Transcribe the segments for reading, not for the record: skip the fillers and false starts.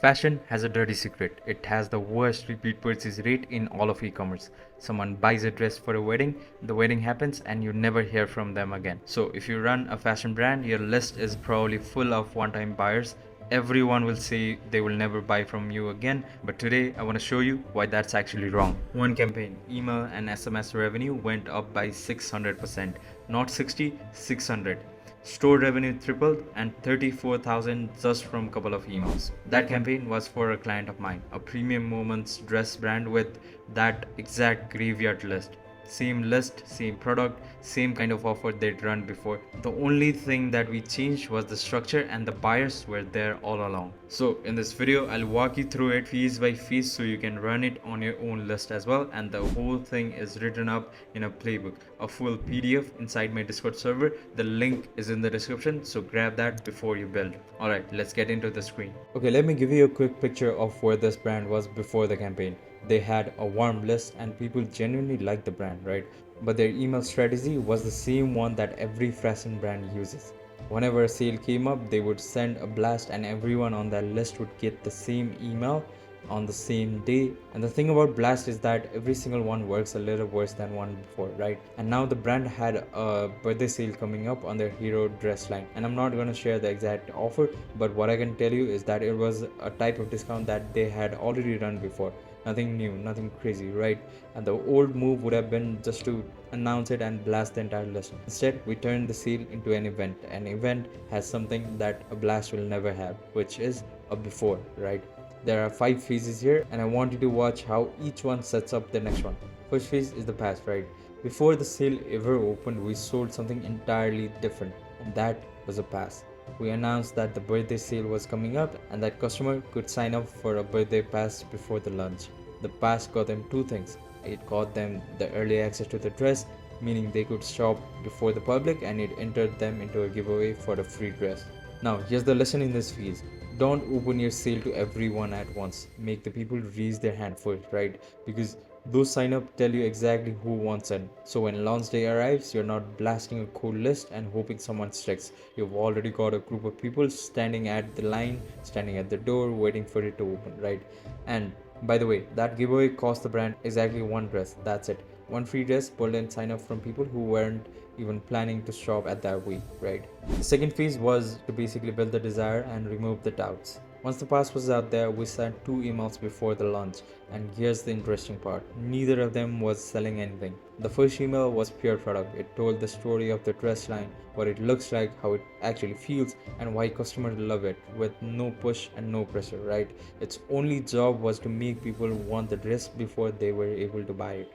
Fashion has a dirty secret. It has the worst repeat purchase rate in all of e-commerce. Someone buys a dress for a wedding, the wedding happens, and you never hear from them again. So if you run a fashion brand, your list is probably full of one-time buyers. Everyone will say they will never buy from you again, but today I want to show you why that's actually wrong. One campaign, email and SMS revenue went up by 600%, not 60, 600. Store revenue tripled and 34,000 just from a couple of emails. That campaign was for a client of mine, a premium moments dress brand with that exact graveyard list. Same list, same product, same kind of offer they'd run before. The only thing that we changed was the structure, and the buyers were there all along. So in this video, I'll walk you through it piece by piece so you can run it on your own list as well. And the whole thing is written up in a playbook, a full PDF inside my Discord server. The link is in the description, so grab that before you build. Alright, let's get into the screen. Okay, let me give you a quick picture of where this brand was before the campaign. They had a warm list and people genuinely liked the brand, right? But their email strategy was the same one that every fashion brand uses. Whenever a sale came up, they would send a blast and everyone on that list would get the same email on the same day. And the thing about blast is that every single one works a little worse than one before, right? And now the brand had a birthday sale coming up on their hero dress line, and I'm not going to share the exact offer, but what I can tell you is that it was a type of discount that they had already run before. Nothing new, nothing crazy, right? And the old move would have been just to announce it and blast the entire list. Instead, we turned the sale into an event. An event has something that a blast will never have, which is a before, right? There are 5 phases here, and I want you to watch how each one sets up the next one. First phase is the past, right? Before the sale ever opened, we sold something entirely different, and that was a pass. We announced that the birthday sale was coming up and that customer could sign up for a birthday pass before the launch. The pass got them two things. It got them the early access to the dress, meaning they could shop before the public, and it entered them into a giveaway for a free dress. Now, here's the lesson in this phase. Don't open your sale to everyone at once. Make the people raise their hand first, right? Because those sign up tell you exactly who wants it. So when launch day arrives, you're not blasting a cold list and hoping someone sticks. You've already got a group of people standing at the line, standing at the door, waiting for it to open, right? And by the way, that giveaway cost the brand exactly one dress. That's it. One free dress pulled in sign up from people who weren't even planning to shop at that week, right? The second phase was to basically build the desire and remove the doubts. Once the pass was out there, we sent 2 emails before the launch, and here's the interesting part. Neither of them was selling anything. The first email was pure product. It told the story of the dress line, what it looks like, how it actually feels, and why customers love it, with no push and no pressure, right? Its only job was to make people want the dress before they were able to buy it.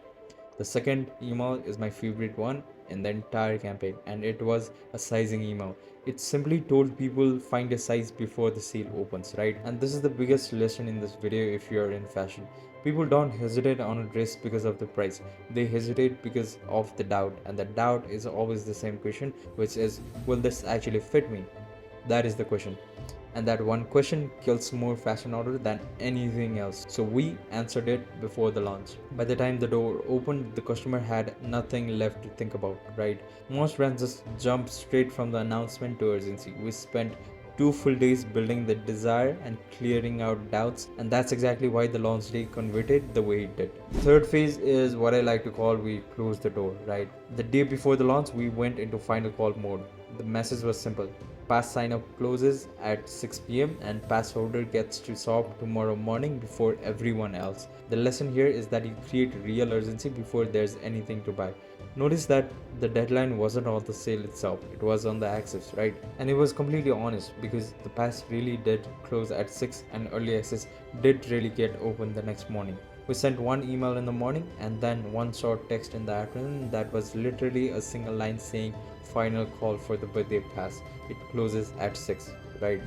The second email is my favorite one in the entire campaign, and it was a sizing email. It simply told people find a size before the sale opens, right? And this is the biggest lesson in this video if you're in fashion. People don't hesitate on a dress because of the price. They hesitate because of the doubt, and the doubt is always the same question, which is, will this actually fit me? That is the question. And that one question kills more fashion order than anything else. So we answered it before the launch. By the time the door opened, the customer had nothing left to think about, right? Most brands just jump straight from the announcement to urgency. We spent 2 full days building the desire and clearing out doubts, and that's exactly why the launch day converted the way it did. Third phase is what I like to call we close the door, right? The day before the launch, we went into final call mode. The message was simple. Pass sign up closes at 6 pm and pass holder gets to shop tomorrow morning before everyone else. The lesson here is that you create real urgency before there's anything to buy. Notice that the deadline wasn't on the sale itself, it was on the access, right? And it was completely honest because the pass really did close at 6 and early access did really get open the next morning. We sent one email in the morning and then one short text in the afternoon that was literally a single line saying final call for the birthday pass. It closes at 6, right?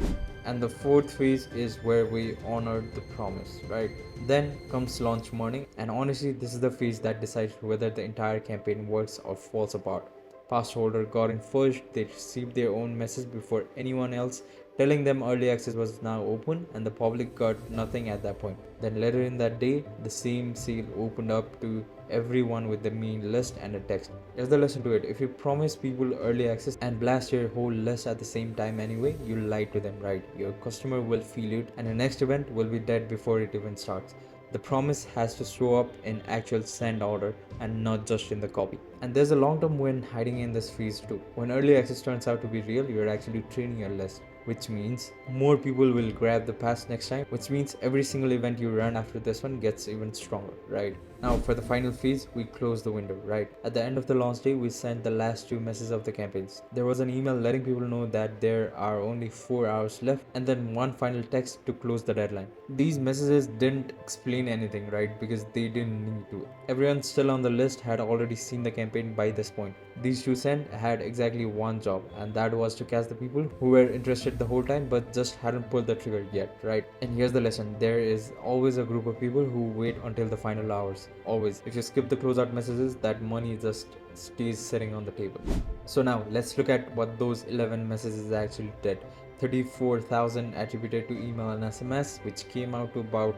And the fourth phase is where we honored the promise, right? Then comes launch morning, and honestly, this is the phase that decides whether the entire campaign works or falls apart. Pass holder got in first, they received their own message before anyone else. telling them early access was now open, and the public got nothing at that point. Then later in that day, the same sale opened up to everyone with the main list and a text. Here's the lesson to it. If you promise people early access and blast your whole list at the same time anyway, you lie to them, right? Your customer will feel it, and your next event will be dead before it even starts. The promise has to show up in actual send order and not just in the copy. And there's a long-term win hiding in this phase too. When early access turns out to be real, you're actually training your list, which means more people will grab the pass next time, which means every single event you run after this one gets even stronger, right? Now for the final phase, we close the window, right? At the end of the launch day, we sent the last 2 messages of the campaigns. There was an email letting people know that there are only 4 hours left, and then one final text to close the deadline. These messages didn't explain anything, right? Because they didn't need to. Everyone still on the list had already seen the campaign by this point. These two sent had exactly one job, and that was to catch the people who were interested the whole time but just hadn't pulled the trigger yet, right? And here's the lesson. There is always a group of people who wait until the final hours. Always. If you skip the closeout messages, that money just stays sitting on the table. So now let's look at what those 11 messages actually did. 34,000 attributed to email and SMS, which came out to about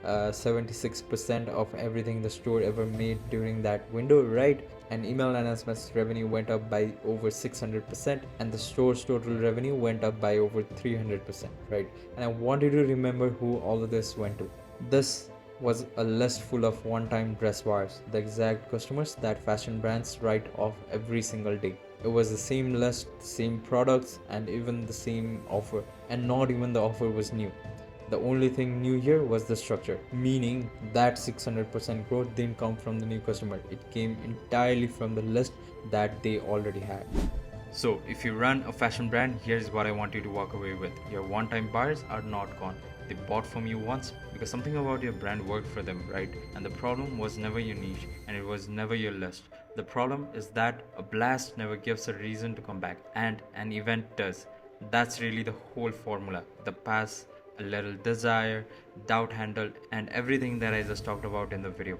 76% of everything the store ever made during that window, right? And email and SMS revenue went up by over 600%, and the store's total revenue went up by over 300%, right? And I want you to remember who all of this went to. This was a list full of one-time dress bars, the exact customers that fashion brands write off every single day. It was the same list, same products, and even the same offer, and not even the offer was new. The only thing new here was the structure, meaning that 600% growth didn't come from the new customer. It came entirely from the list that they already had. So, if you run a fashion brand, here's what I want you to walk away with. Your one-time buyers are not gone. They bought from you once because something about your brand worked for them, right? And the problem was never your niche, and it was never your list. The problem is that a blast never gives a reason to come back, and an event does. That's really the whole formula. The pass, a little desire, doubt handled, and everything that I just talked about in the video.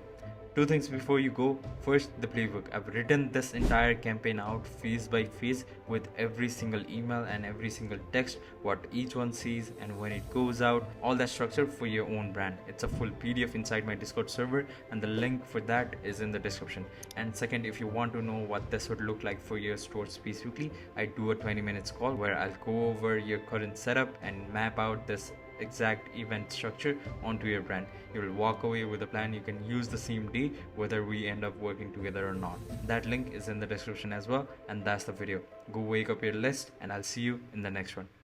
Two things before you go. First, the playbook. I've written this entire campaign out phase by phase with every single email and every single text, what each one sees and when it goes out, all that structure for your own brand. It's a full PDF inside my Discord server, and the link for that is in the description. And second, if you want to know what this would look like for your store specifically, I do a 20 minutes call where I'll go over your current setup and map out this exact event structure onto your brand. You'll walk away with a plan you can use the same day, whether we end up working together or not. That link is in the description as well, and that's the video. Go wake up your list, and I'll see you in the next one.